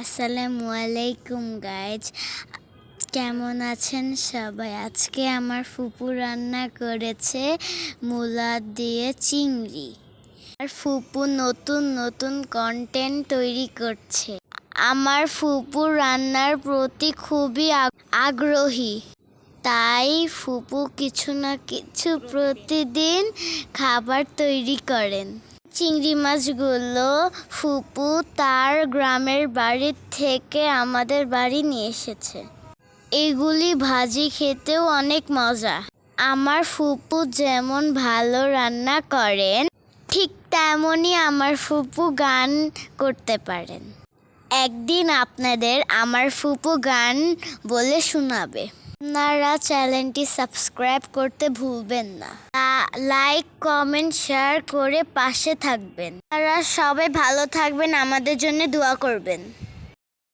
আসসালামু আলাইকুম গাইজ, কেমন আছেন সবাই? আজকে আমার ফুপু রান্না করেছে মূলা দিয়ে চিংড়ি। আর ফুপু নতুন নতুন কন্টেন্ট তৈরি করছে। আমার ফুপু রান্নার প্রতি খুবই আগ্রহী, তাই ফুপু কিছু না কিছু প্রতিদিন খাবার তৈরি করেন। চিংড়ি মাছগুলো ফুপু তার গ্রামের বাড়ি থেকে আমাদের বাড়ি নিয়ে এসেছে। এগুলি ভাজি খেতেও অনেক মজা। আমার ফুপু যেমন ভালো রান্না করেন, ঠিক তেমনই আমার ফুপু গান করতে পারেন। একদিন আপনাদের আমার ফুপু গান বলে শোনাবে। আপনারা চ্যানেলটি সাবস্ক্রাইব করতে ভুলবেন না। লাইক, কমেন্ট, শেয়ার করে পাশে থাকবেন। আপনারা সবাই ভালো থাকবেন, আমাদের জন্য দোয়া করবেন।